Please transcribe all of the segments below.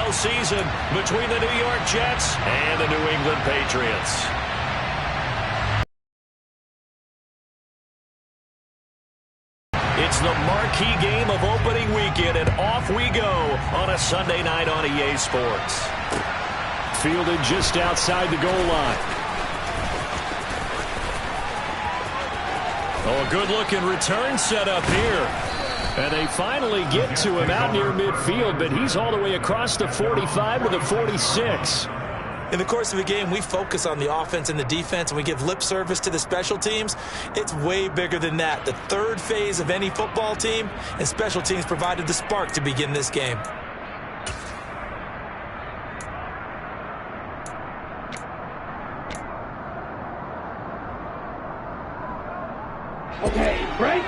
NFL season between the New York Jets and the New England Patriots. It's the marquee game of opening weekend, and off we go on a Sunday night on EA Sports. Fielded just outside the goal line. Oh, a good-looking return set up here. And they finally get to him out near midfield, but he's all the way across the 45 to the 46. In the course of a game, we focus on the offense and the defense, and we give lip service to the special teams. It's way bigger than that. The third phase of any football team, and special teams provided the spark to begin this game. Okay, break.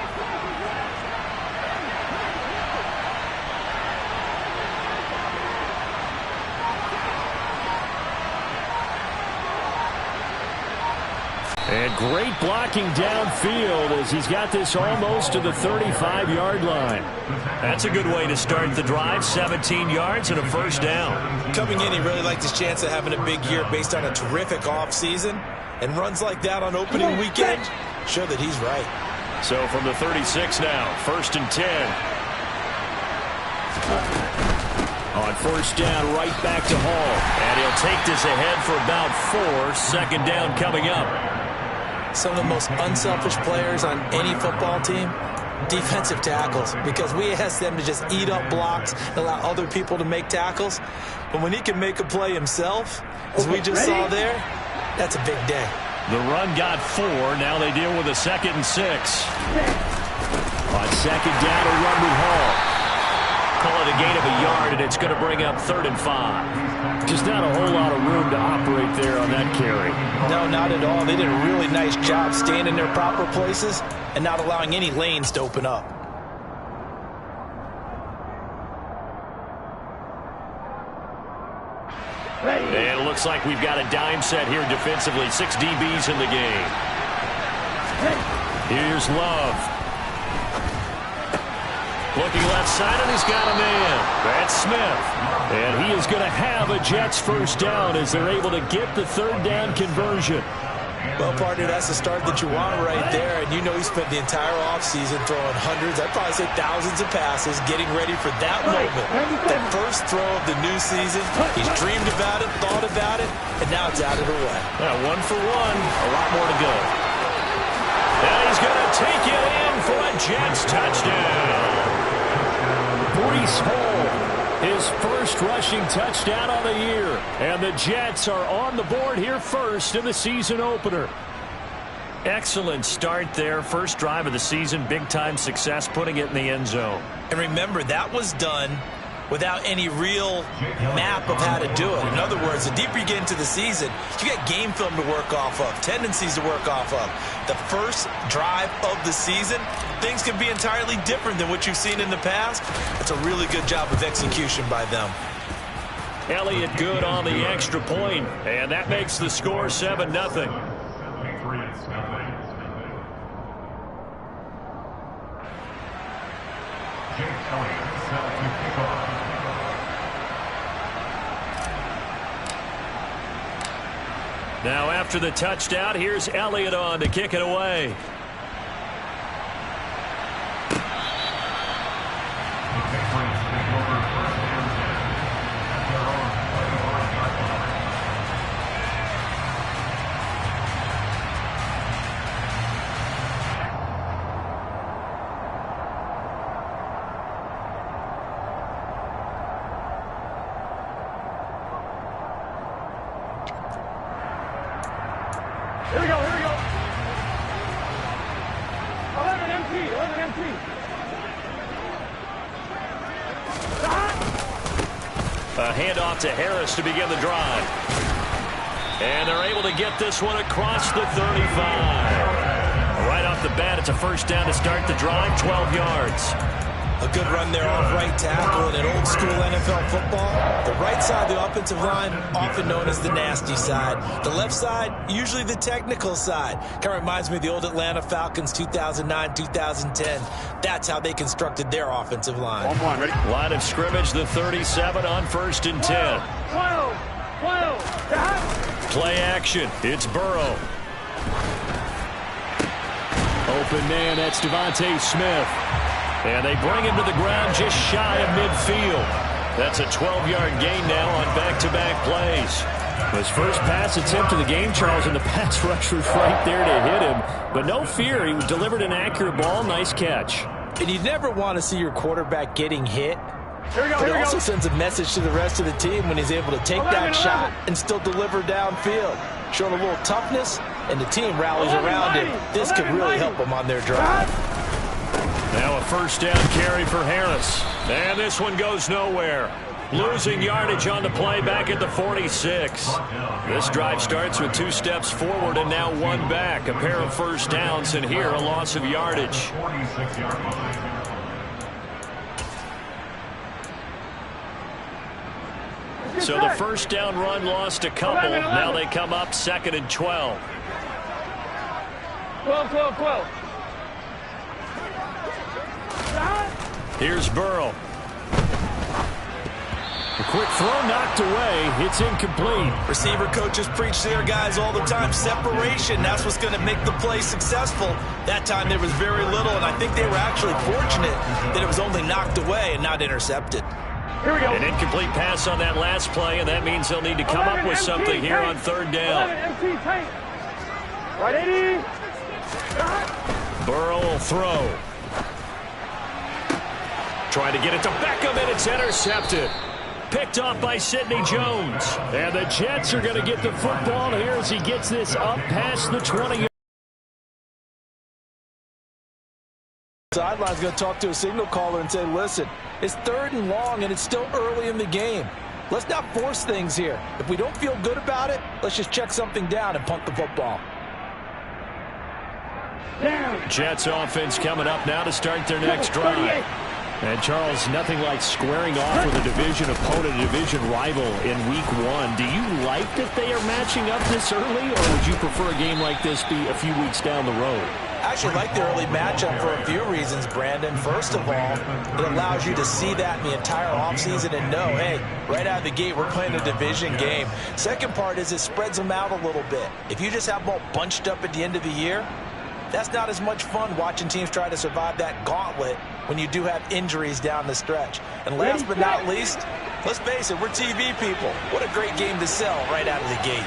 And great blocking downfield as he's got this almost to the 35-yard line. That's a good way to start the drive, 17 yards and a first down. Coming in, he really liked his chance of having a big year based on a terrific offseason. And runs like that on opening weekend show that he's right. So from the 36 now, 1st and 10. On first down, right back to Hall. And he'll take this ahead for about 4. Second down coming up. Some of the most unselfish players on any football team, defensive tackles, because we ask them to just eat up blocks and allow other people to make tackles. But when he can make a play himself, as we just saw there, that's a big day. The run got 4. Now they deal with a 2nd and 6. On second down, a run with Hall. Call it a gain of a yard, and it's going to bring up 3rd and 5. Just not a whole lot of room to operate there on that carry. No, not at all. They did a really nice job staying in their proper places and not allowing any lanes to open up. And it looks like we've got a dime set here defensively. 6 DBs in the game. Here's Love. Looking left side, and he's got a man. That's Smith. And he is going to have a Jets first down as they're able to get the 3rd down conversion. Well, partner, that's the start that you want right there. And you know he spent the entire offseason throwing hundreds, I'd probably say thousands of passes, getting ready for that moment. That first throw of the new season. He's dreamed about it, thought about it, and now it's out of the way. Yeah, 1 for 1. A lot more to go. And he's going to take it in for a Jets touchdown. Breece Hall, his first rushing touchdown of the year. And the Jets are on the board here first in the season opener. Excellent start there. First drive of the season, big-time success, putting it in the end zone. And remember, that was done without any real map of how to do it. In other words, the deeper you get into the season, you got game film to work off of, tendencies to work off of. The first drive of the season, things can be entirely different than what you've seen in the past. It's a really good job of execution by them. Elliott good on the extra point, and that makes the score 7-0. Now after the touchdown, here's Elliott on to kick it away. Here we go, here we go. 11 empty, 11 empty. A handoff to Harris to begin the drive. And they're able to get this one across the 35. Right off the bat, it's a first down to start the drive, 12 yards. A good run there off right tackle. In old school NFL football, the right side of the offensive line, often known as the nasty side. The left side, usually the technical side. Kind of reminds me of the old Atlanta Falcons 2009, 2010. That's how they constructed their offensive line. Ready? Line of scrimmage, the 37 on 1st and 10. 12. Play action. It's Burrow. Open man, that's Devontae Smith. And they bring him to the ground just shy of midfield. That's a 12-yard gain now on back-to-back plays. His first pass attempt of the game, Charles, and the pass rush was right there to hit him. But no fear, he delivered an accurate ball. Nice catch. And you never want to see your quarterback getting hit. Here we go, But it also sends a message to the rest of the team when he's able to take that shot and still deliver downfield. Showing a little toughness, and the team rallies around him. This could really help them on their drive. Now a first down carry for Harris. And this one goes nowhere. Losing yardage on the play back at the 46. This drive starts with 2 steps forward and now 1 back. A pair of first downs, and here a loss of yardage. So the first down run lost a couple. Now they come up 2nd and 12. 12. Here's Burrow. A quick throw knocked away. It's incomplete. Receiver coaches preach to their guys all the time. Separation, that's what's going to make the play successful. That time there was very little, and I think they were actually fortunate that it was only knocked away and not intercepted. Here we go. An incomplete pass on that last play, and that means they'll need to come up with something here on 3rd down. Right, 80. Burrow will throw. Trying to get it to Beckham, and it's intercepted. Picked off by Sidney Jones. And the Jets are going to get the football here as he gets this up past the 20. Sideline's going to talk to a signal caller and say, listen, it's 3rd and long, and it's still early in the game. Let's not force things here. If we don't feel good about it, let's just check something down and punt the football. Jets offense coming up now to start their next drive. And, Charles, nothing like squaring off with a division opponent, a division rival in Week 1. Do you like that they are matching up this early, or would you prefer a game like this be a few weeks down the road? I actually like the early matchup for a few reasons, Brandon. First of all, it allows you to see that in the entire offseason and know, hey, right out of the gate, we're playing a division game. Second part is it spreads them out a little bit. If you just have them all bunched up at the end of the year, that's not as much fun watching teams try to survive that gauntlet when you do have injuries down the stretch. And last but not least, let's face it, we're TV people. What a great game to sell right out of the gate.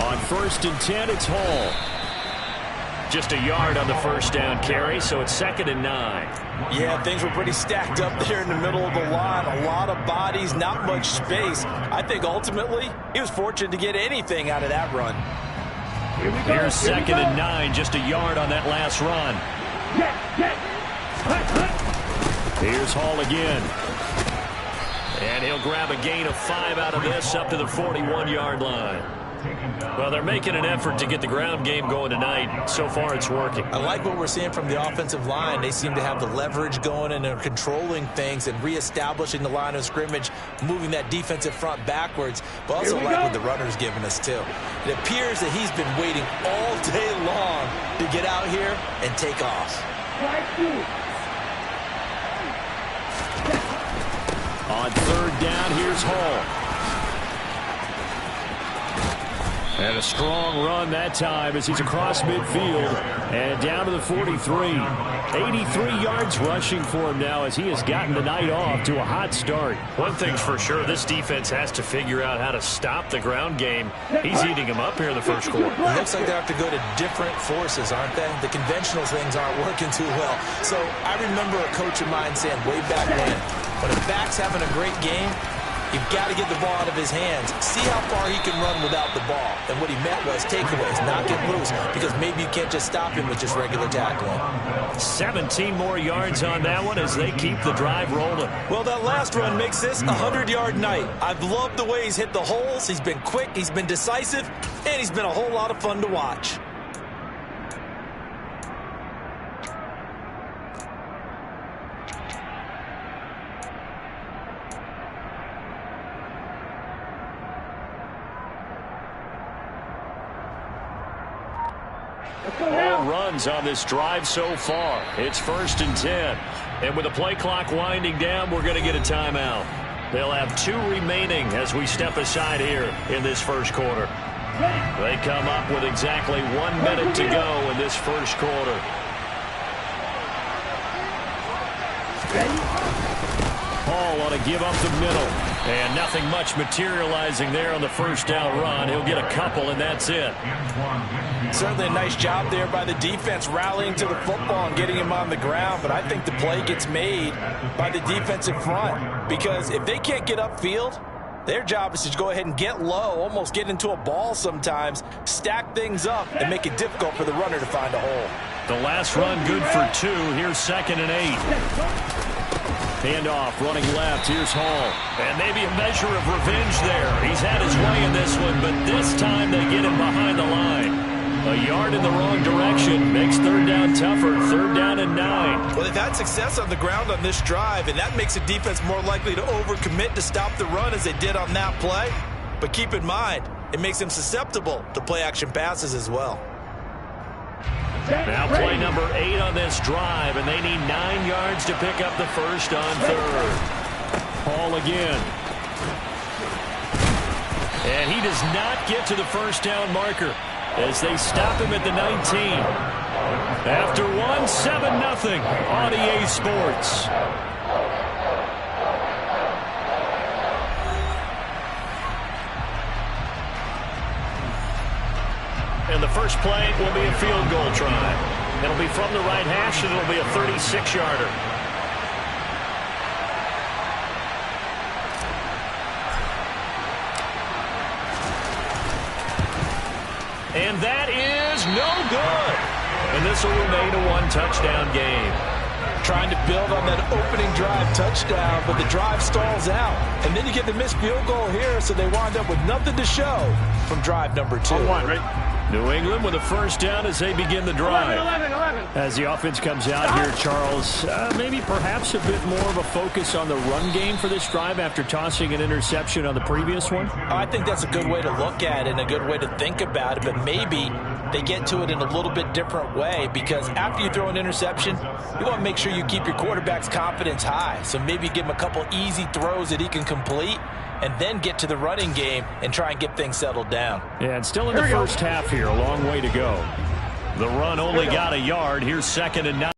On 1st and 10, it's Hall. Just a yard on the first down carry, so it's 2nd and 9. Yeah, things were pretty stacked up there in the middle of the line. A lot of bodies, not much space. I think ultimately he was fortunate to get anything out of that run. Here's 2nd and 9, just a yard on that last run. Here's Hall again. And he'll grab a gain of 5 out of this up to the 41-yard line. Well, they're making an effort to get the ground game going tonight. So far, it's working. I like what we're seeing from the offensive line. They seem to have the leverage going, and they're controlling things and reestablishing the line of scrimmage, moving that defensive front backwards. But also like what the runner's giving us, too. It appears that he's been waiting all day long to get out here and take off. On 3rd down, here's Hall. And a strong run that time as he's across midfield and down to the 43. 83 yards rushing for him now as he has gotten the night off to a hot start. One thing's for sure, this defense has to figure out how to stop the ground game. He's eating him up here in the first quarter. It looks like they have to go to different forces, aren't they? The conventional things aren't working too well. So I remember a coach of mine saying way back when a back's having a great game, you've got to get the ball out of his hands. See how far he can run without the ball. And what he meant was takeaways, not get loose, because maybe you can't just stop him with just regular tackling. 17 more yards on that one as they keep the drive rolling. Well, that last run makes this a 100-yard night. I've loved the way he's hit the holes. He's been quick, he's been decisive, and he's been a whole lot of fun to watch. All runs on this drive so far. It's 1st and 10. And with the play clock winding down, we're going to get a timeout. They'll have 2 remaining as we step aside here in this first quarter. They come up with exactly 1 minute to go in this first quarter. Hall ought to give up the middle. And nothing much materializing there on the first down run. He'll get a couple, and that's it. Certainly a nice job there by the defense rallying to the football and getting him on the ground. But I think the play gets made by the defense in front. Because if they can't get upfield, their job is to go ahead and get low, almost get into a ball sometimes, stack things up, and make it difficult for the runner to find a hole. The last run good for 2. Here's 2nd and 8. Handoff, running left. Here's Hall. And maybe a measure of revenge there. He's had his way in this one, but this time they get him behind the line. A yard in the wrong direction makes 3rd down tougher. 3rd down and 9. Well, they've had success on the ground on this drive, and that makes the defense more likely to overcommit to stop the run as they did on that play. But keep in mind, it makes them susceptible to play-action passes as well. Now play number 8 on this drive, and they need 9 yards to pick up the first on 3rd. Hall again. And he does not get to the first down marker as they stop him at the 19. After 1, 7-0 on EA Sports. And the first play will be a field goal try. It'll be from the right hash, and it'll be a 36-yarder. And that is no good. And this will remain a 1-touchdown game. Trying to build on that opening drive touchdown, but the drive stalls out. And then you get the missed field goal here, so they wind up with nothing to show from drive number 2. New England with a first down as they begin the drive. 11. As the offense comes out here, Charles, maybe perhaps a bit more of a focus on the run game for this drive after tossing an interception on the previous one? I think that's a good way to look at it and a good way to think about it, but maybe they get to it in a little bit different way, because after you throw an interception, you want to make sure you keep your quarterback's confidence high. So maybe give him a couple easy throws that he can complete, and then get to the running game and try and get things settled down. Yeah, and still in the first half here, a long way to go. The run only got a yard. Here's 2nd and 9.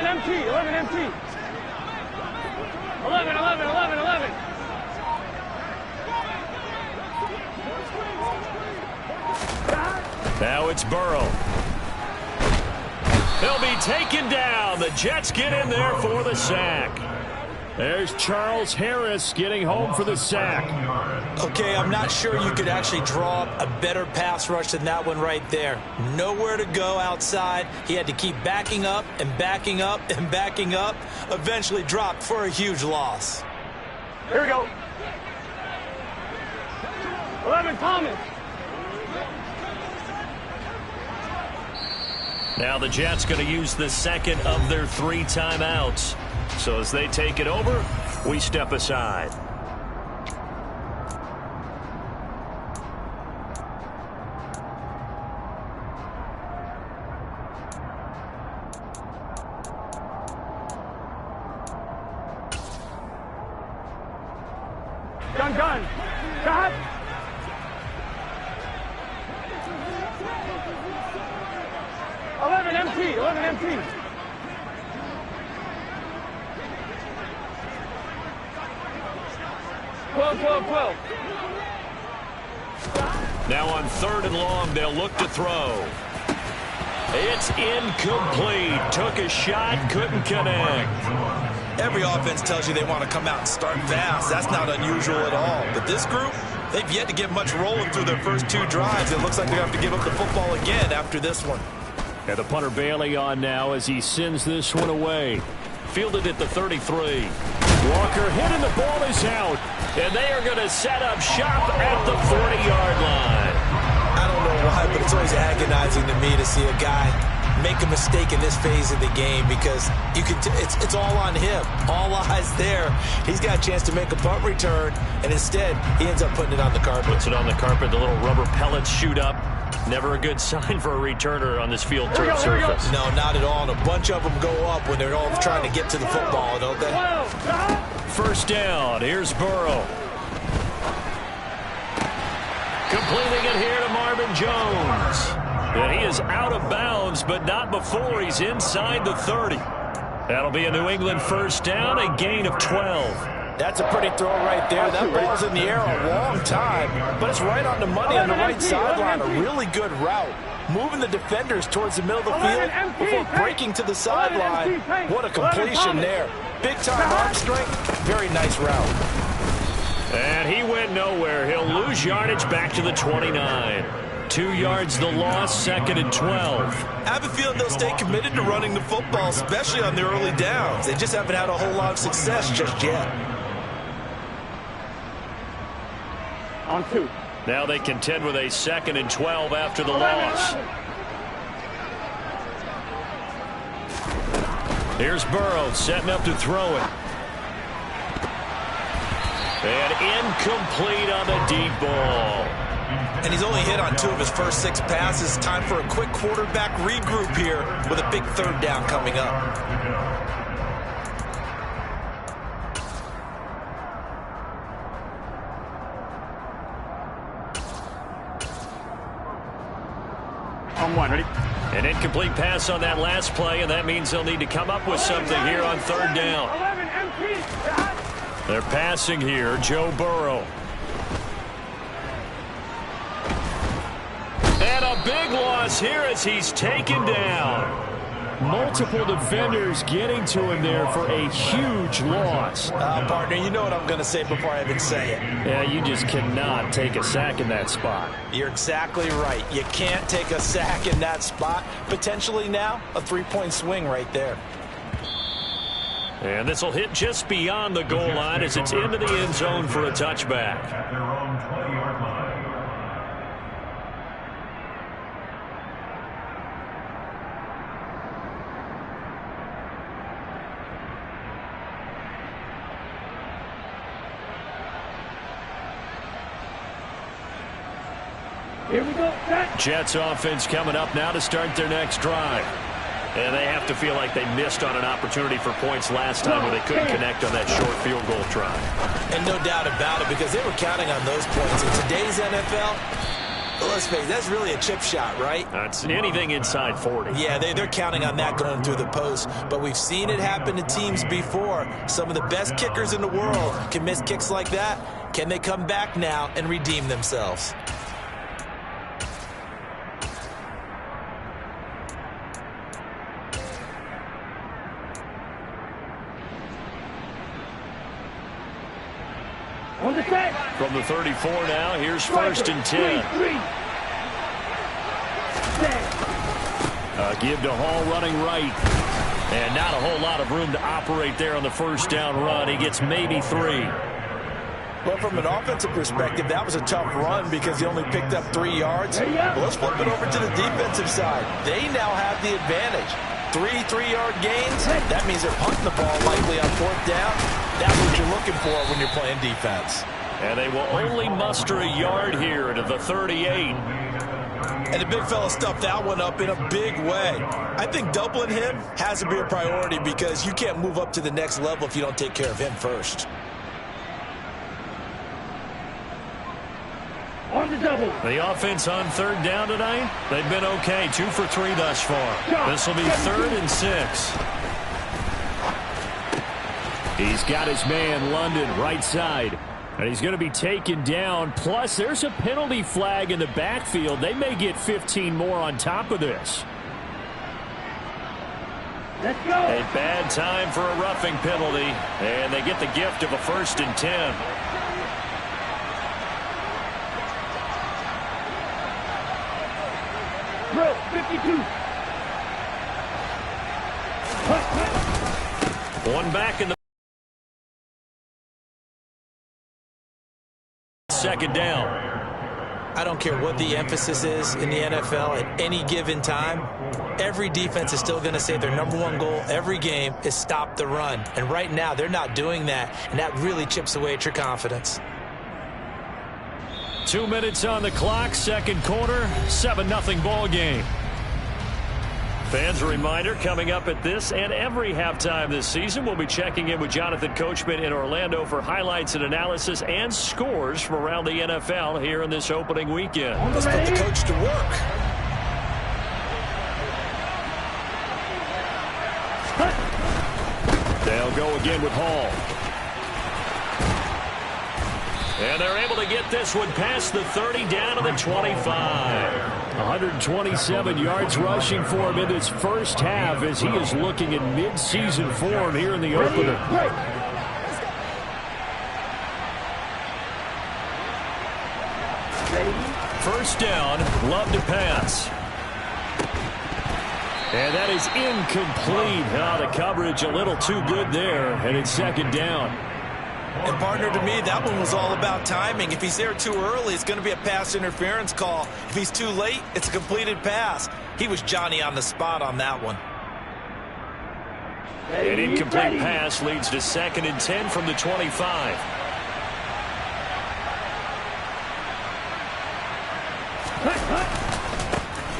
Empty. 11. Now it's Burrow. He'll be taken down. The Jets get in there for the sack. There's Charles Harris getting home for the sack. Okay, I'm not sure you could actually draw up a better pass rush than that one right there. Nowhere to go outside. He had to keep backing up and backing up and backing up. Eventually dropped for a huge loss. Here we go. 11, Thomas. Now the Jets going to use the second of their 3 timeouts. So as they take it over, we step aside. Gun. Stop. Eleven empty. Twelve. Now on 3rd and long, they'll look to throw. It's incomplete. Took a shot, couldn't connect. Every offense tells you they want to come out and start fast. That's not unusual at all. But this group, they've yet to get much rolling through their first 2 drives. It looks like they have to give up the football again after this one. And the punter Bailey on now as he sends this one away. Fielded at the 33. Walker hit and the ball is out. And they are going to set up shop at the 40-yard line. I don't know why, but it's always agonizing to me to see a guy make a mistake in this phase of the game because it's all on him. All eyes there. He's got a chance to make a punt return, and instead he ends up putting it on the carpet. Puts it on the carpet. The little rubber pellets shoot up. Never a good sign for a returner on this field turf surface. No, not at all. And a bunch of them go up when they're all trying to get to the football, don't they? First down. Here's Burrow. Completing it here to Marvin Jones. And he is out of bounds, but not before he's inside the 30. That'll be a New England first down, a gain of 12. That's a pretty throw right there. That ball's in the air a long time, but it's right on the money on the right sideline. A really good route. Moving the defenders towards the middle of the field before breaking to the sideline. What a completion there. Big-time arm strength. Very nice route. And he went nowhere. He'll lose yardage back to the 29. 2 yards the loss, 2nd and 12. I have a feeling they'll stay committed to running the football, especially on their early downs. They just haven't had a whole lot of success just yet. On 2. Now they contend with a 2nd and 12 after the loss. Here's Burrow setting up to throw it. And incomplete on the deep ball. And he's only hit on 2 of his first 6 passes. Time for a quick quarterback regroup here with a big 3rd down coming up. On 1, ready? An incomplete pass on that last play, and that means they'll need to come up with something here on 3rd down. 11 empty. They're passing here, Joe Burrow. And a big loss here as he's taken down. Multiple defenders getting to him there for a huge loss. Partner, you know what I'm going to say before I even say it. Yeah, you just cannot take a sack in that spot. You're exactly right. You can't take a sack in that spot. Potentially now a 3-point swing right there. And this will hit just beyond the goal line as it's into the end zone for a touchback. At their own 20-yard line. Here we go. Set. Jets offense coming up now to start their next drive. And they have to feel like they missed on an opportunity for points last time where they couldn't connect on that short field goal try. And no doubt about it, because they were counting on those points. In today's NFL, let's face it, that's really a chip shot, right? That's anything inside 40. Yeah, they're counting on that going through the post. But we've seen it happen to teams before. Some of the best kickers in the world can miss kicks like that. Can they come back now and redeem themselves? On the set. From the 34 now, here's 1st and 10. Give to Hall running right. And not a whole lot of room to operate there on the first down run. He gets maybe 3. Well, from an offensive perspective, that was a tough run because he only picked up 3 yards. Well, let's flip it over to the defensive side. They now have the advantage. 3 3-yard gains. That means they're punting the ball likely on 4th down. That's what you're looking for when you're playing defense. And they will only muster a yard here to the 38. And the big fella stuffed that one up in a big way. I think doubling him has to be a priority because you can't move up to the next level if you don't take care of him first. On the double. The offense on 3rd down tonight, they've been okay. 2 for 3 thus far. This will be 3rd and 6. He's got his man, London, right side. And he's going to be taken down. Plus, there's a penalty flag in the backfield. They may get 15 more on top of this. Let's go. A bad time for a roughing penalty. And they get the gift of a 1st and 10. Bro, 52. One back in the 2nd down. I don't care what the emphasis is in the NFL at any given time. Every defense is still going to say their #1 goal every game is stop the run. And right now, they're not doing that, and that really chips away at your confidence. 2 minutes on the clock, second quarter, 7-0 ball game. Fans, a reminder, coming up at this and every halftime this season, we'll be checking in with Jonathan Coachman in Orlando for highlights and analysis and scores from around the NFL here in this opening weekend. Let's put the coach to work. They'll go again with Hall. And they're able to get this one past the 30 down to the 25. 127 yards rushing for him in this first half as he is looking in mid-season form here in the opener. First down, Love to pass. And that is incomplete. The coverage a little too good there, and it's second down. And, partner, to me, that one was all about timing. If he's there too early, it's going to be a pass interference call. If he's too late, it's a completed pass. He was Johnny on the spot on that one. An incomplete pass leads to 2nd and 10 from the 25.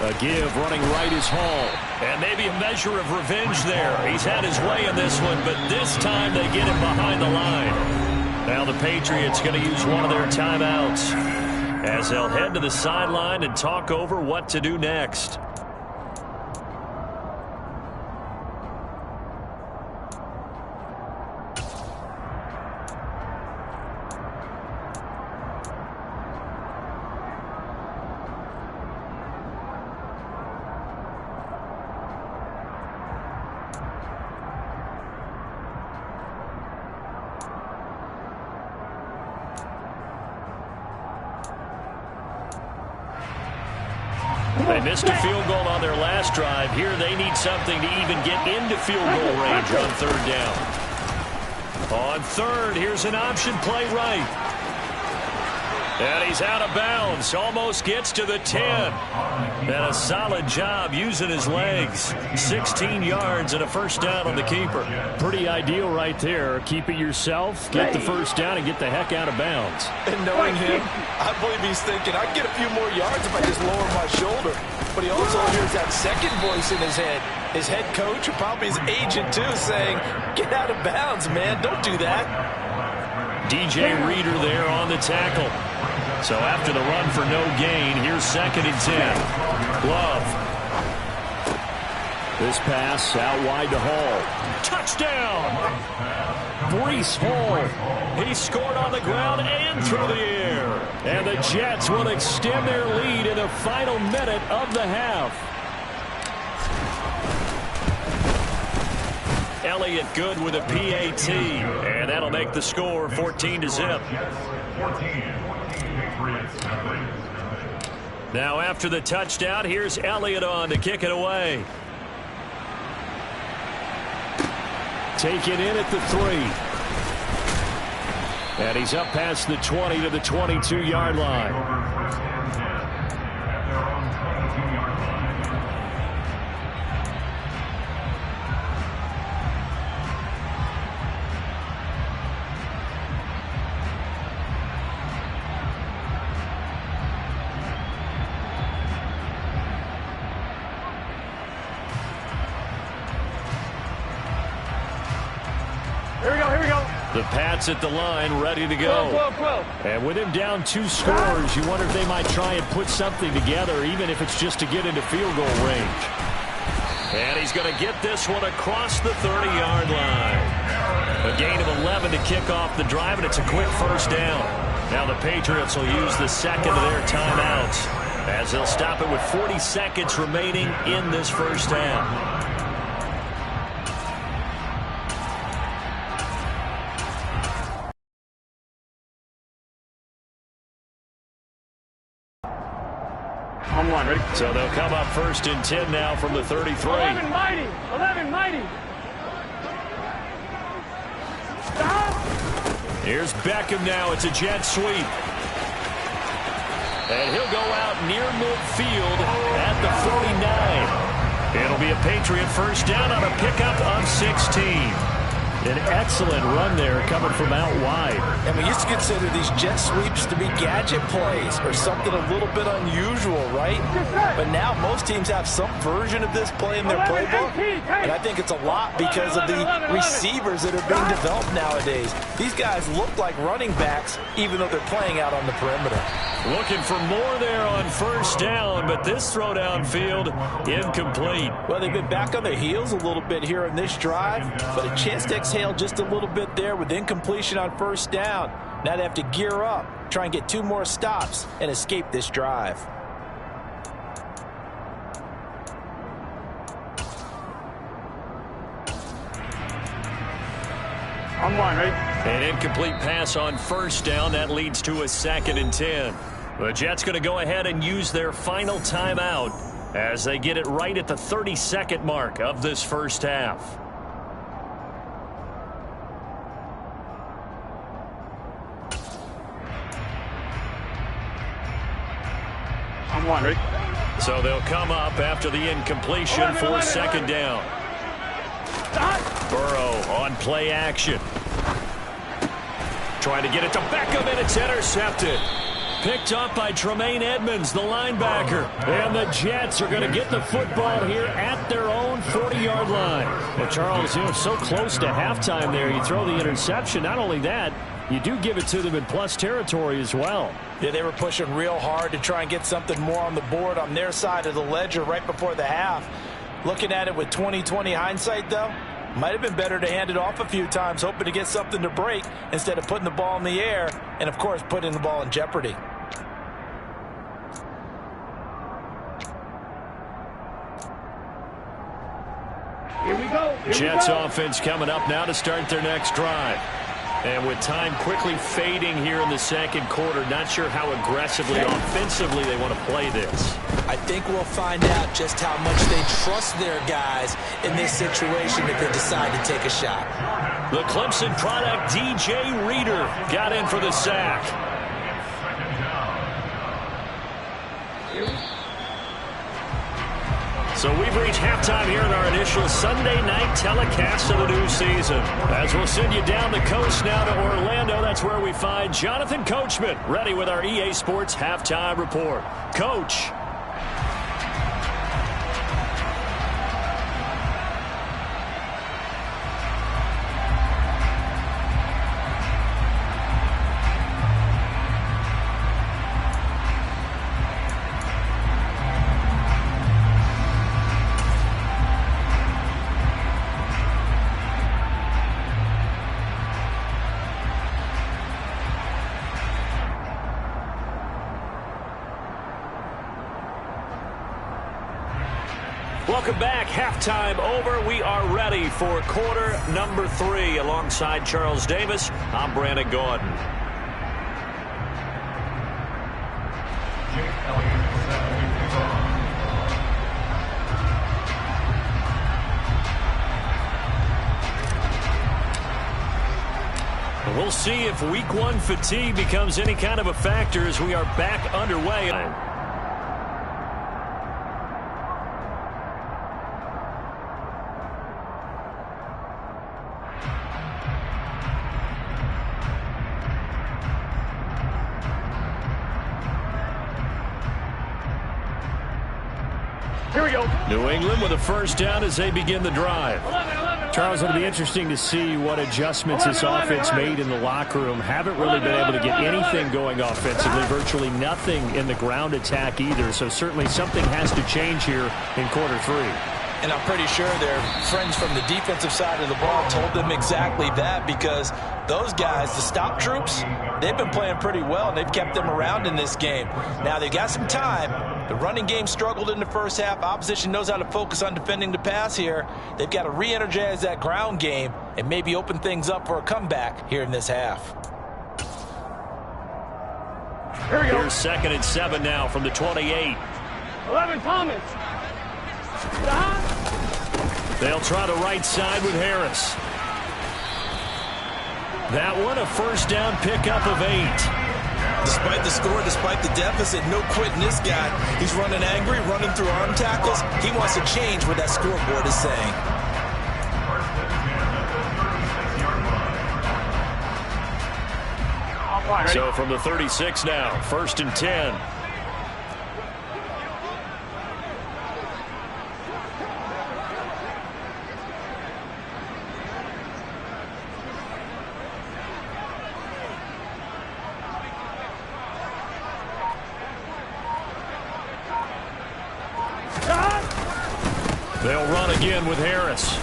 A give running right is Hall. And maybe a measure of revenge there. He's had his way in this one, but this time they get him behind the line. Now the Patriots going to use one of their timeouts as they'll head to the sideline and talk over what to do next. They missed a field goal on their last drive. Here they need something to even get into field goal range on third down. On third, here's an option play right. And he's out of bounds. Almost gets to the 10. And a solid job using his legs. 16 yards and a first down on the keeper. Pretty ideal right there. Keep it yourself, get the first down, and get the heck out of bounds. And knowing him, I believe he's thinking, I can get a few more yards if I just lower my shoulder. But he also hears that second voice in his head. His head coach, or probably his agent too, saying, get out of bounds, man. Don't do that. DJ Reader there on the tackle. So after the run for no gain, here's 2nd and 10. Love. This pass out wide to Hall. Touchdown! Breece Hall. He scored on the ground and through the air. And the Jets will extend their lead in the final minute of the half. Elliott good with a PAT. And that'll make the score 14-0. Now after the touchdown, here's Elliott on to kick it away. Taken in at the 3. And he's up past the 20 to the 22-yard line. The Pats at the line, ready to go. 12. And with him down 2 scores, you wonder if they might try and put something together, even if it's just to get into field goal range. And he's going to get this one across the 30-yard line. A gain of 11 to kick off the drive, and it's a quick first down. Now the Patriots will use the second of their timeouts as they'll stop it with 40 seconds remaining in this first half. So they'll come up 1st and 10 now from the 33. 11 mighty. Stop. Here's Beckham now. It's a jet sweep. And he'll go out near midfield at the 49. It'll be a Patriot first down on a pickup of 16. An excellent run there coming from out wide. And we used to consider these jet sweeps to be gadget plays or something a little bit unusual, right? But now most teams have some version of this play in their playbook. And I think it's a lot because of the receivers that are being developed nowadays. These guys look like running backs even though they're playing out on the perimeter. Looking for more there on first down, but this throw downfield incomplete. Well, they've been back on their heels a little bit here on this drive, but a chance to exhale just a little bit there with incompletion on first down. Now they have to gear up, try and get 2 more stops, and escape this drive. On one, right? An incomplete pass on first down. That leads to a 2nd and 10. The Jets going to go ahead and use their final timeout as they get it right at the 32nd mark of this first half. On one, right? So they'll come up after the incompletion for 2nd down. Burrow on play action. Trying to get it to Beckham, and it's intercepted. Picked up by Tremaine Edmonds, the linebacker. And the Jets are going to get the football here at their own 40-yard line. Well, Charles, so close to halftime there. You throw the interception. Not only that, you do give it to them in plus territory as well. Yeah, they were pushing real hard to try and get something more on the board on their side of the ledger right before the half. Looking at it with 20/20 hindsight, though, might have been better to hand it off a few times, hoping to get something to break instead of putting the ball in the air and, of course, putting the ball in jeopardy. Here we go. Jets offense coming up now to start their next drive. And with time quickly fading here in the second quarter, not sure how aggressively, offensively they want to play this. I think we'll find out just how much they trust their guys in this situation if they decide to take a shot. The Clemson product, DJ Reader, got in for the sack. So we've reached halftime here in our initial Sunday night telecast of the new season. As we'll send you down the coast now to Orlando, that's where we find Jonathan Coachman, ready with our EA Sports Halftime Report. Coach. Welcome back. Halftime over. We are ready for quarter number 3. Alongside Charles Davis, I'm Brandon Gaudin. We'll see if week 1 fatigue becomes any kind of a factor as we are back underway. Here we go. New England with a first down as they begin the drive. Charles, It'll be interesting to see what adjustments this offense made in the locker room. Haven't really been able to get anything going offensively, virtually nothing in the ground attack either. So certainly something has to change here in quarter 3. And I'm pretty sure their friends from the defensive side of the ball told them exactly that, because those guys, the stop troops, they've been playing pretty well, and they've kept them around in this game. Now, they've got some time. The running game struggled in the first half. Opposition knows how to focus on defending the pass here. They've got to re-energize that ground game and maybe open things up for a comeback here in this half. Here we go. Here's 2nd and 7 now from the 28. 11 Thomas. They'll try the right side with Harris. That one a first down pickup of 8. Despite the score, despite the deficit, no quitting this guy. He's running angry, running through arm tackles. He wants to change what that scoreboard is saying. So from the 36 now, 1st and 10. They'll run again with Harris.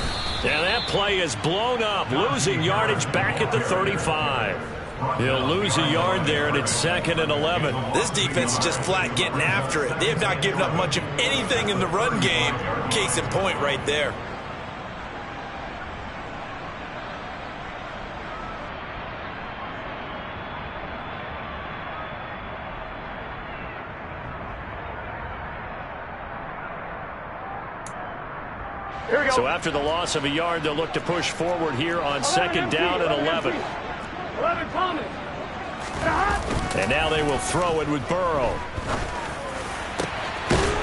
And that play is blown up, losing yardage back at the 35. He'll lose a yard there, and it's 2nd and 11. This defense is just flat getting after it. They have not given up much of anything in the run game. Case in point right there. So after the loss of a yard, they'll look to push forward here on 2nd down and 11. 11 Thomas. And now they will throw it with Burrow.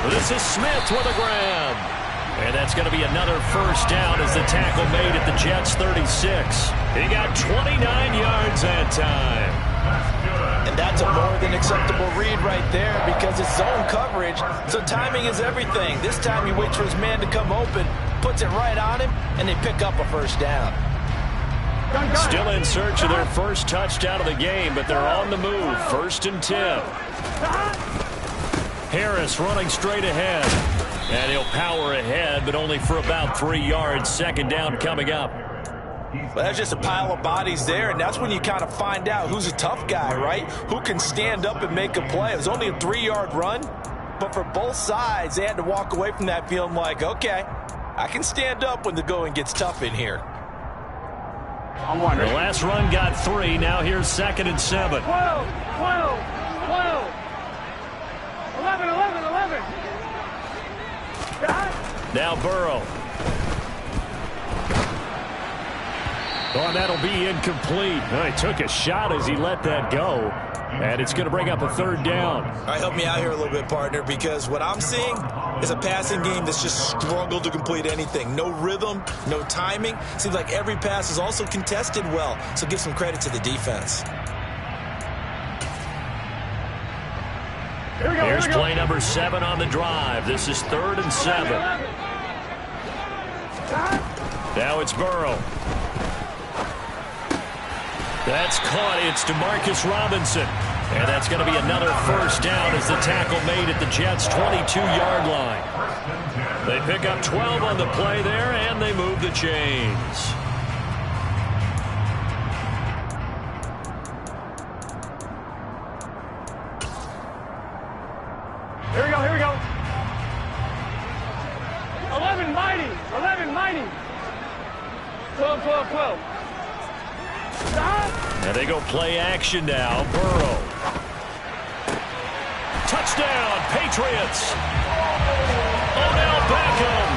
This is Smith with a grab. And that's going to be another 1st down as the tackle made at the Jets' 36. He got 29 yards that time. And that's a more than acceptable read right there because it's zone coverage, so timing is everything. This time he waits for his man to come open, puts it right on him, and they pick up a 1st down. Still in search of their first touchdown of the game, but they're on the move. 1st and 10. Harris running straight ahead. And he'll power ahead, but only for about 3 yards. 2nd down coming up. Well, that's just a pile of bodies there, and that's when you kind of find out who's a tough guy, right? Who can stand up and make a play. It was only a 3-yard run, but for both sides, they had to walk away from that feeling like, okay, I can stand up when the going gets tough in here. The last run got 3. Now here's 2nd and 7. 12, 12, 12. 11, 11, 11. Now Burrow. Oh, and that'll be incomplete. Oh, he took a shot as he let that go. And it's going to bring up a 3rd down. All right, help me out here a little bit, partner, because what I'm seeing is a passing game that's just struggled to complete anything. No rhythm, no timing. Seems like every pass is also contested well, so give some credit to the defense. Here's play number 7 on the drive. This is 3rd and 7. Now it's Burrow. That's caught. It's DeMarcus Robinson. And that's going to be another 1st down as the tackle made at the Jets' 22-yard line. They pick up 12 on the play there, and they move the chains. Here we go, here we go. 11 mighty, 11 mighty. 12, 12, 12. And they go play action now. Burrow. Touchdown, Patriots. Odell Beckham.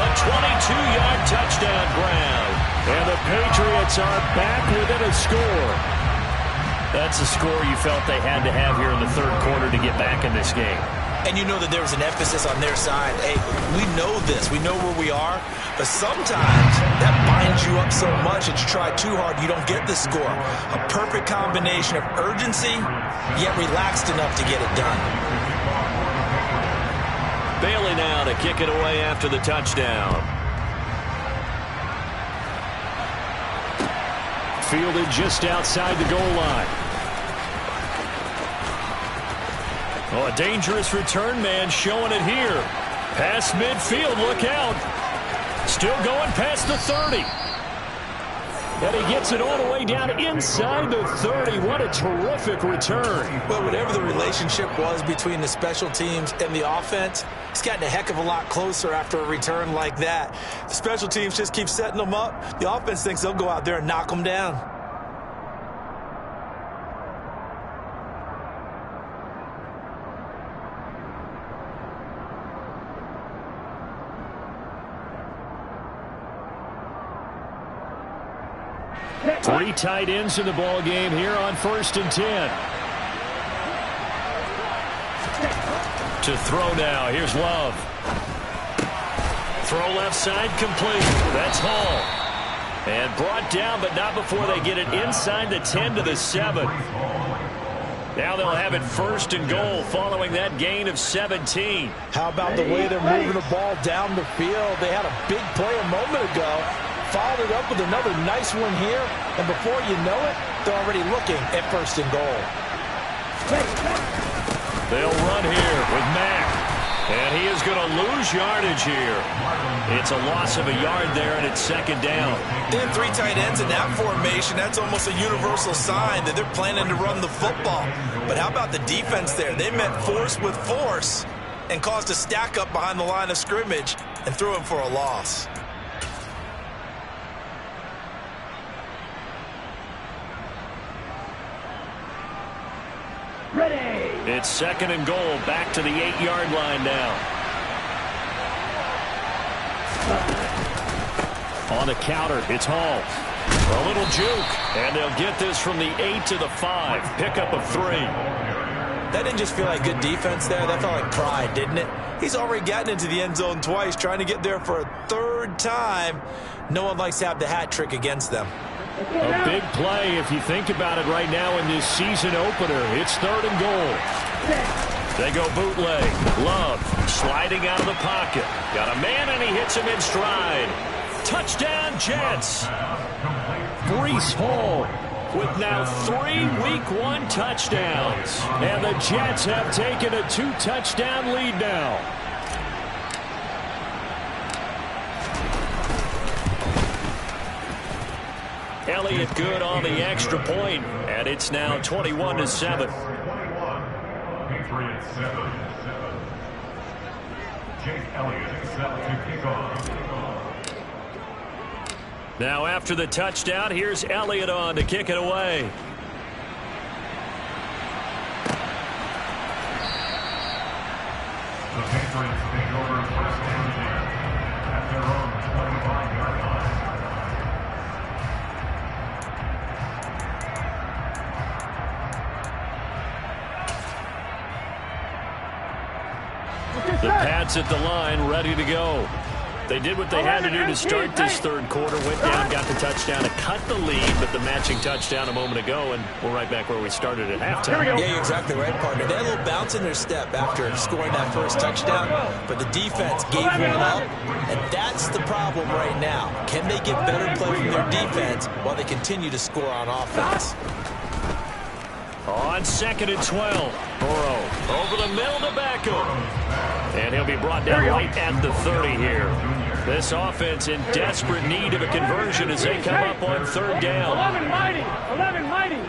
A 22-yard touchdown grab. And the Patriots are back within a score. That's a score you felt they had to have here in the 3rd quarter to get back in this game. And you know that there was an emphasis on their side. Hey, we know this. We know where we are. But sometimes that binds you up so much that you try too hard, you don't get the score. A perfect combination of urgency, yet relaxed enough to get it done. Bailey now to kick it away after the touchdown. Fielded just outside the goal line. Oh, a dangerous return man showing it here. Past midfield, look out. Still going past the 30. And he gets it all the way down inside the 30. What a terrific return. Well, whatever the relationship was between the special teams and the offense, it's gotten a heck of a lot closer after a return like that. The special teams just keep setting them up. The offense thinks they'll go out there and knock them down. Three tight ends in the ball game here on 1st and 10. To throw now. Here's Love. Throw left side complete. That's Hall. And brought down, but not before they get it inside the 10 to the 7. Now they'll have it 1st and goal following that gain of 17. How about the way they're moving the ball down the field? They had a big play a moment ago. Followed it up with another nice one here. And before you know it, they're already looking at 1st and goal. They'll run here with Mack. And he is going to lose yardage here. It's a loss of a yard there, and it's 2nd down. And 3 tight ends in that formation, that's almost a universal sign that they're planning to run the football. But how about the defense there? They met force with force and caused a stack up behind the line of scrimmage and threw him for a loss. Ready. It's 2nd and goal, back to the 8-yard line now. On the counter, it's Hall. A little juke, and they'll get this from the 8 to the 5. Pickup of 3. That didn't just feel like good defense there. That felt like pride, didn't it? He's already gotten into the end zone twice, trying to get there for a 3rd time. No one likes to have the hat trick against them. A big play if you think about it right now in this season opener. It's 3rd and goal. They go bootleg. Love sliding out of the pocket. Got a man and he hits him in stride. Touchdown Jets. Breece Hall with now 3 Week 1 touchdowns. And the Jets have taken a 2-touchdown lead now. Elliott good on the extra point, and it's now 21 to 7. Patriots 7. Jake Elliott set to kick off. Now after the touchdown, here's Elliott on to kick it away. The Patriots take over 1st and 10 at their own 25-yard line. The Pats at the line, ready to go. They did what they had to do to start this 3rd quarter. Went down, got the touchdown to cut the lead, but the matching touchdown a moment ago, and we're right back where we started at halftime. Yeah, you're exactly right, partner. They had a little bounce in their step after scoring that 1st touchdown, but the defense gave one up, and that's the problem right now. Can they get better play from their defense while they continue to score on offense? On 2nd and 12, Burrow over the middle to Beckham. And he'll be brought down right at the 30 here. This offense in desperate need of a conversion as they come up on 3rd down. 11 mighty. 11 mighty.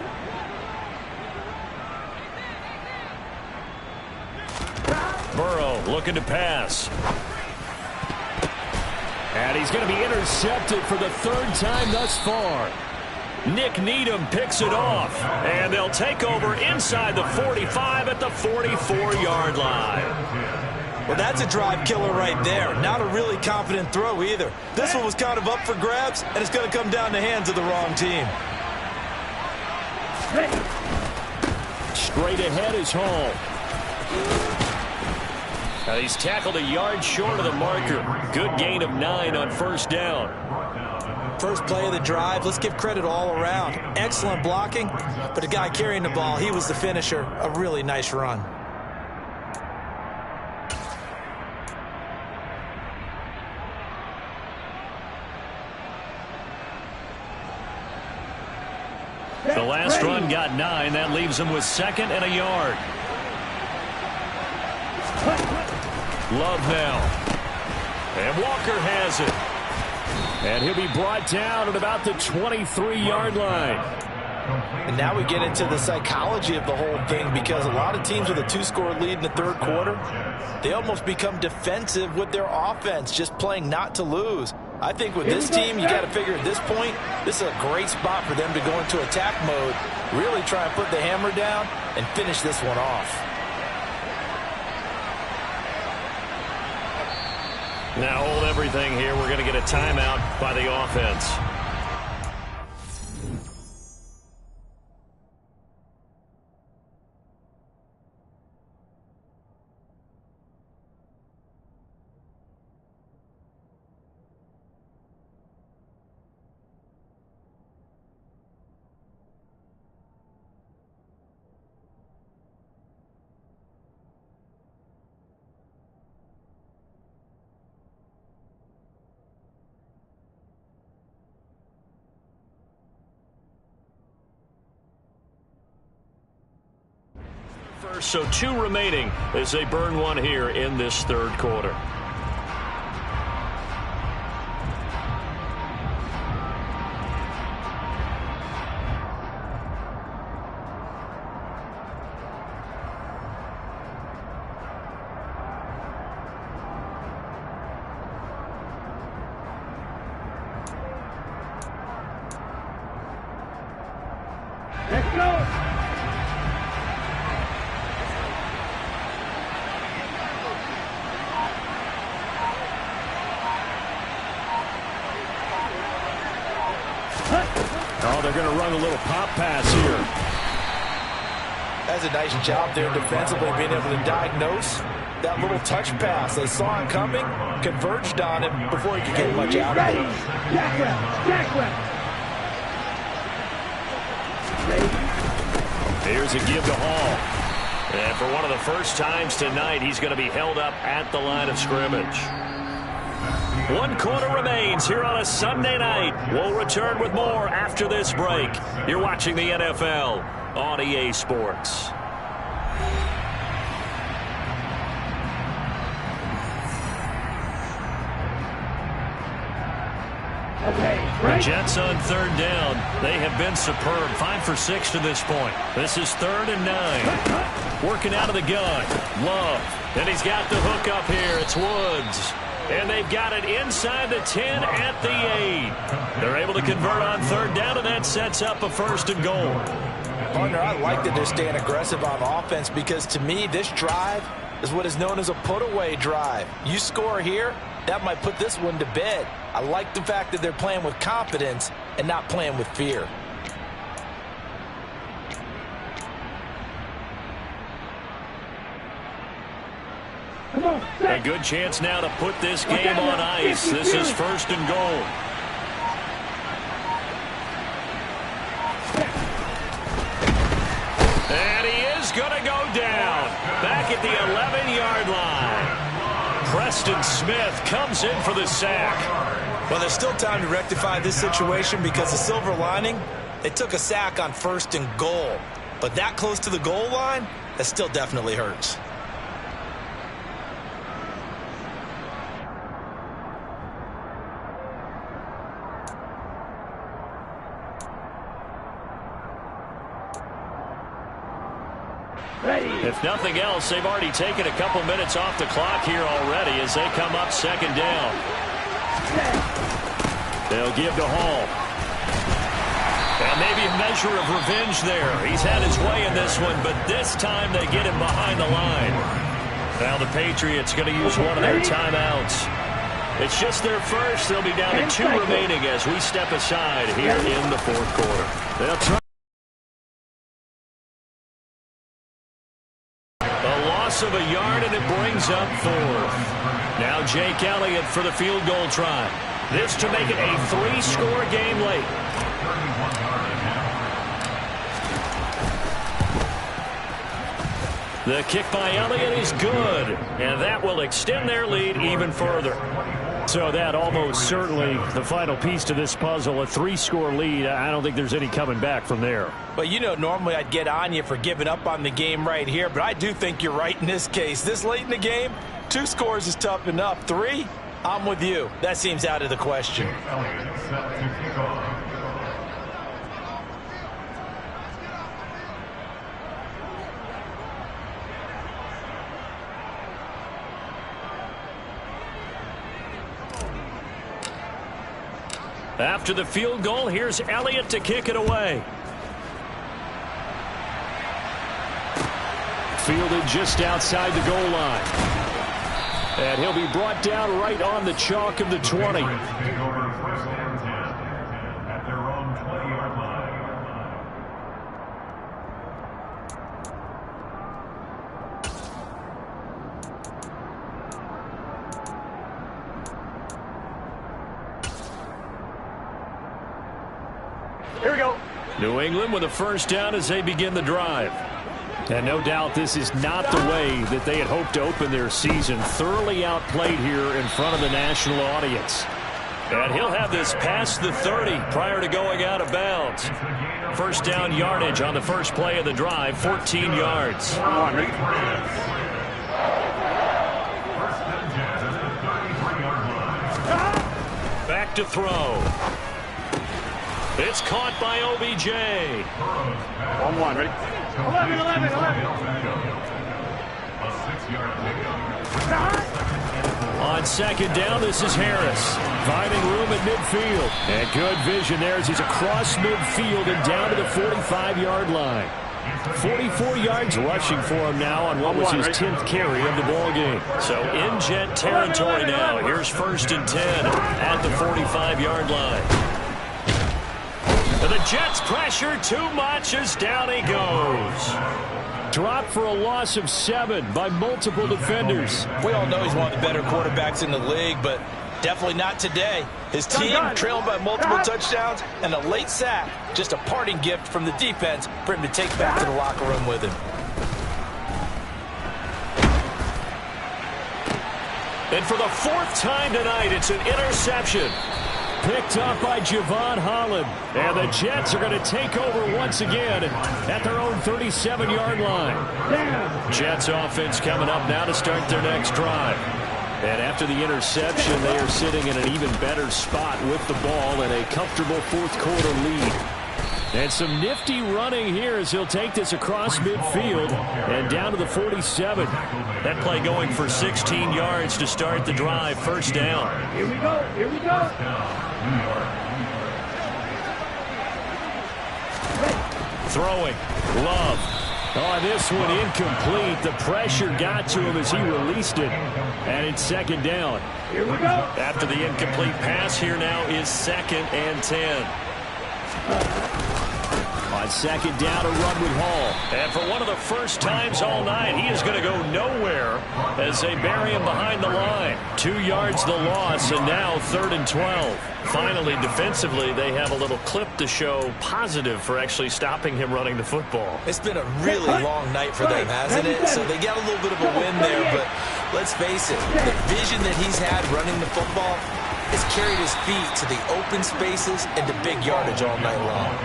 Burrow looking to pass. And he's going to be intercepted for the 3rd time thus far. Nick Needham picks it off. And they'll take over inside the 45 at the 44-yard line. Well, that's a drive killer right there. Not a really confident throw either. This one was kind of up for grabs, and it's going to come down the hands of the wrong team. Straight ahead is Hall. Now he's tackled a yard short of the marker. Good gain of 9 on 1st down. First play of the drive, let's give credit all around. Excellent blocking, but the guy carrying the ball, he was the finisher. A really nice run. The last run got 9. That leaves him with 2nd and a yard. Love now. And Walker has it. And he'll be brought down at about the 23-yard line. And now we get into the psychology of the whole thing, because a lot of teams with a 2-score lead in the 3rd quarter, they almost become defensive with their offense, just playing not to lose. I think with this team, you got to figure at this point, this is a great spot for them to go into attack mode, really try and put the hammer down and finish this one off. Now hold everything here. We're going to get a timeout by the offense. so 2 remaining as they burn one here in this third quarter. Let's go. Oh, they're going to run a little pop pass here. That's a nice job there defensively, being able to diagnose that little touch pass. They saw him coming, converged on him before he could get much out of it. Here's a give to Hall. And for one of the first times tonight, he's going to be held up at the line of scrimmage. 1 quarter remains here on a Sunday night. We'll return with more after this break. You're watching the NFL on EA Sports. The Jets on 3rd down. They have been superb. 5 for 6 to this point. This is 3rd and 9. Working out of the gun. Love. And he's got the hook up here. It's Woods. And they've got it inside the 10 at the 8. They're able to convert on 3rd down, and that sets up a 1st and goal. Partner, I like that they're staying aggressive on offense because, to me, this drive is what is known as a put-away drive. You score here, that might put this one to bed. I like the fact that they're playing with confidence and not playing with fear. A good chance now to put this game on ice. This is 1st and goal. And he is going to go down. Back at the 11-yard line. Preston Smith comes in for the sack. Well, there's still time to rectify this situation because the silver lining, they took a sack on 1st and goal. But that close to the goal line, that still definitely hurts. If nothing else, they've already taken a couple minutes off the clock here already as they come up 2nd down. They'll give to Hall. And maybe a measure of revenge there. He's had his way in this one, but this time they get him behind the line. Now the Patriots going to use one of their timeouts. It's just their first. They'll be down to 2 remaining as we step aside here in the 4th quarter. They'll try. Of a yard, and it brings up 4th. Now Jake Elliott for the field goal try. This to make it a 3-score game late. The kick by Elliott is good, and that will extend their lead even further. So that almost certainly the final piece to this puzzle, a 3-score lead. I don't think there's any coming back from there. But, you know, normally I'd get on you for giving up on the game right here, but I do think you're right in this case. This late in the game, 2 scores is tough enough. 3, I'm with you. That seems out of the question. After the field goal, here's Elliott to kick it away. Fielded just outside the goal line. And he'll be brought down right on the chalk of the 20. Take over 1st and 10 at their own 20-yard line. Here we go. New England with a 1st down as they begin the drive. And no doubt this is not the way that they had hoped to open their season. Thoroughly outplayed here in front of the national audience. And he'll have this past the 30 prior to going out of bounds. First down yardage on the first play of the drive, 14 yards. Back to throw. It's caught by OBJ. 1-1, ready? 11. A 6-yard pickup. On second down, this is Harris. Finding room at midfield. And good vision there as he's across midfield and down to the 45-yard line. 44 yards rushing for him now on what was his 10th carry of the ball game. So in Jet territory now. Here's 1st and 10 at the 45-yard line. And the Jets pressure too much as down he goes. Dropped for a loss of 7 by multiple defenders. We all know he's one of the better quarterbacks in the league, but definitely not today. His team trailing by multiple touchdowns and a late sack. Just a parting gift from the defense for him to take back to the locker room with him. And for the 4th time tonight, it's an interception. Picked up by Javon Holland. And the Jets are going to take over once again at their own 37-yard line. Jets offense coming up now to start their next drive. And after the interception, they are sitting in an even better spot with the ball and a comfortable 4th quarter lead. And some nifty running here as he'll take this across midfield and down to the 47. That play going for 16 yards to start the drive. 1st down. Here we go. Throwing. Love. On this one, incomplete. The pressure got to him as he released it. And it's 2nd down. Here we go. After the incomplete pass, here now is 2nd and 10. On 2nd down, a run with Hall. And for one of the first times all night, he is going to go nowhere as they bury him behind the line. 2 yards the loss, and now 3rd and 12. Finally, defensively, they have a little clip to show positive for actually stopping him running the football. It's been a really long night for them, hasn't it? So they got a little bit of a win there, but let's face it, the vision that he's had running the football has carried his feet to the open spaces and to big yardage all night long.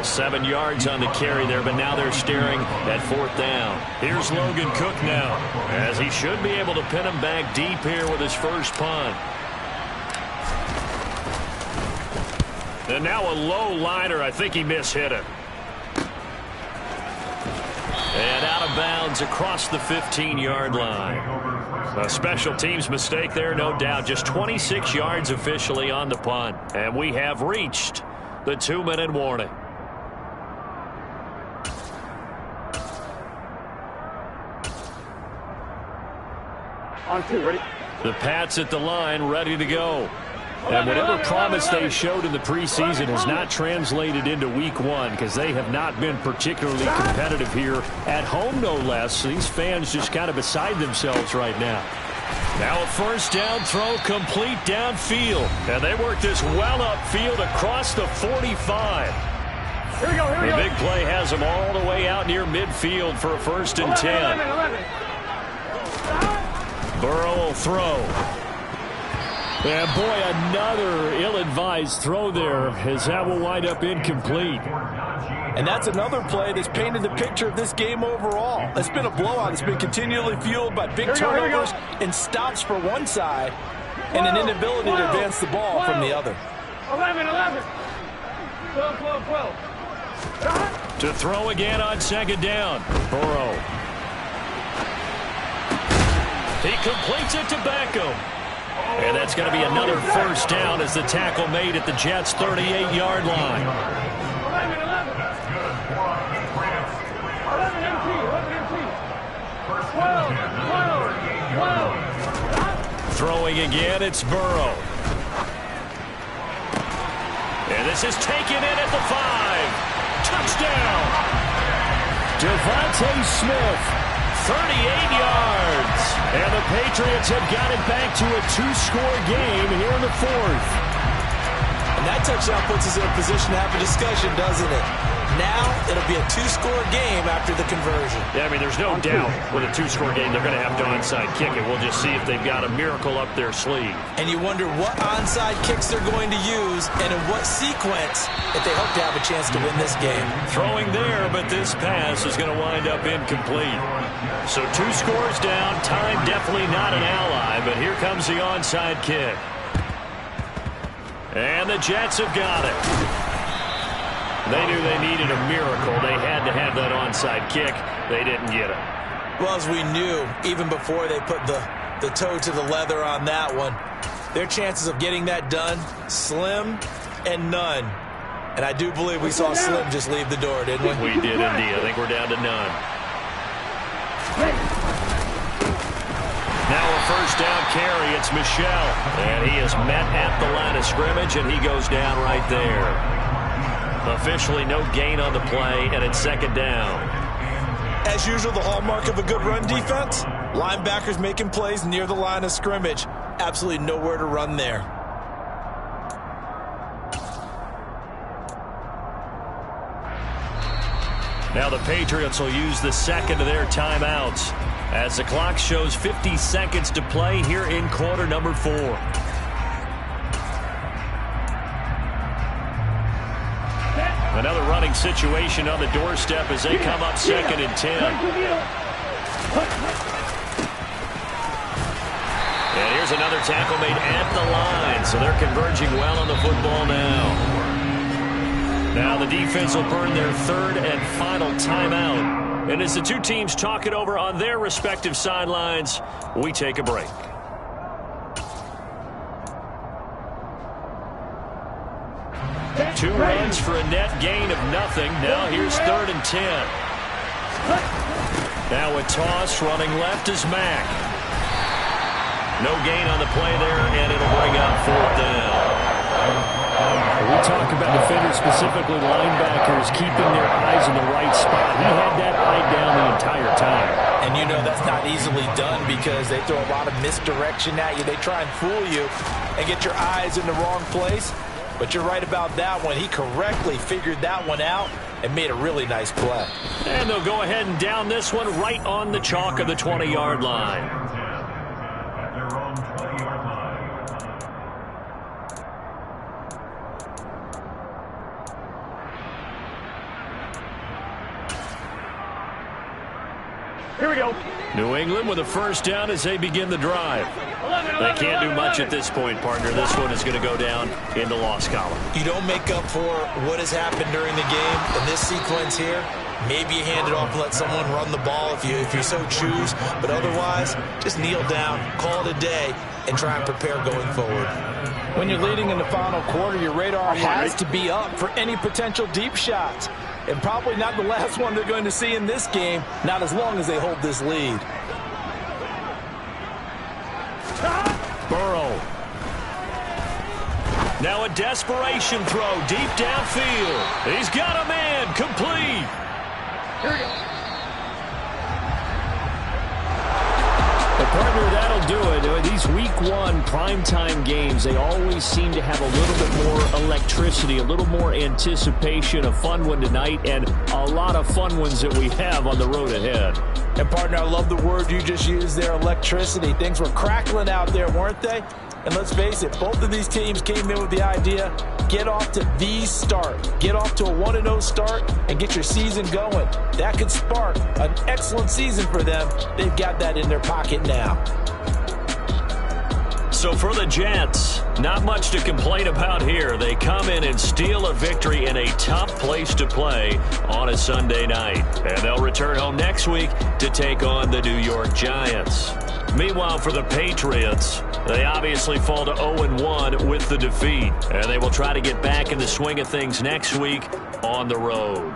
7 yards on the carry there, but now they're staring at 4th down. Here's Logan Cook now, as he should be able to pin him back deep here with his first punt. And now a low liner. I think he mishit it. And out of bounds across the 15-yard line. A special teams mistake there, no doubt. Just 26 yards officially on the punt. And we have reached the 2-minute warning. On 2, ready? The Pats at the line, ready to go. And whatever promise they showed in the preseason has not translated into week 1 because they have not been particularly competitive here at home, no less. These fans just kind of beside themselves right now. Now a 1st down throw complete downfield. And they work this well upfield across the 45. Here we go. The big play has them all the way out near midfield for a 1st and 10. 11. Burrow will throw. And boy, another ill-advised throw there as that will wind up incomplete. And that's another play that's painted the picture of this game overall. It's been a blowout. It's been continually fueled by big turnovers and stops for one side and an inability to advance the ball from the other. 11. 12. To throw again on 2nd down. Burrow. He completes it to Beckham. And that's going to be another 1st down as the tackle made at the Jets' 38-yard line. 12. Throwing again, it's Burrow. And this is taken in at the 5. Touchdown! Devontae Smith. 38 yards. And the Patriots have got it back to a 2-score game here in the 4th. And that touchdown puts us in a position to have a discussion, doesn't it? Now it'll be a two-score game after the conversion. Yeah, I mean, there's no doubt with a two-score game they're going to have to onside kick it. We'll just see if they've got a miracle up their sleeve. And you wonder what onside kicks they're going to use and in what sequence if they hope to have a chance to win this game. Throwing there, but this pass is going to wind up incomplete. So 2 scores down. Time definitely not an ally, but here comes the onside kick. And the Jets have got it. They knew they needed a miracle. They had to have that onside kick. They didn't get it. Well, as we knew, even before they put the toe to the leather on that one, their chances of getting that done, slim and none. And I do believe we saw Slim just leave the door, didn't we? We did indeed. I think we're down to none. Now a first down carry. It's Michel. And he is met at the line of scrimmage, and he goes down right there. Officially no gain on the play, and it's second down. As usual, the hallmark of a good run defense, linebackers making plays near the line of scrimmage. Absolutely nowhere to run there. Now the Patriots will use the second of their timeouts as the clock shows 50 seconds to play here in quarter number 4. Another running situation on the doorstep as they come up 2nd and 10. And here's another tackle made at the line, so they're converging well on the football now. Now the defense will burn their 3rd and final timeout. And as the two teams talk it over on their respective sidelines, we take a break. Two runs for a net gain of nothing. Now here's 3rd and 10. Now a toss running left is Mack. No gain on the play there, and it'll bring up 4th down. We talk about defenders, specifically linebackers, keeping their eyes in the right spot. He had that eye down the entire time. And you know that's not easily done because they throw a lot of misdirection at you. They try and fool you and get your eyes in the wrong place. But you're right about that one. He correctly figured that one out and made a really nice play. And they'll go ahead and down this one right on the chalk of the 20-yard line. At their own 20-yard line. Here we go. New England with a first down as they begin the drive. They can't do much at this point, partner. This one is going to go down in the loss column. You don't make up for what has happened during the game in this sequence here. Maybe you hand it off and let someone run the ball if you so choose. But otherwise, just kneel down, call it a day, and try and prepare going forward. When you're leading in the final quarter, your radar has to be up for any potential deep shots. And probably not the last one they're going to see in this game, not as long as they hold this lead. Burrow. Now a desperation throw deep downfield. He's got a man, complete. Here we go. Partner, that'll do it. These week 1 primetime games, they always seem to have a little bit more electricity, a little more anticipation. A fun one tonight, and a lot of fun ones that we have on the road ahead. And, partner, I love the word you just used there, electricity. Things were crackling out there, weren't they? And let's face it, both of these teams came in with the idea, get off to the start. Get off to a 1-0 start and get your season going. That could spark an excellent season for them. They've got that in their pocket now. So for the Jets, not much to complain about here. They come in and steal a victory in a tough place to play on a Sunday night. And they'll return home next week to take on the New York Giants. Meanwhile, for the Patriots, they obviously fall to 0-1 with the defeat. And they will try to get back in the swing of things next week on the road.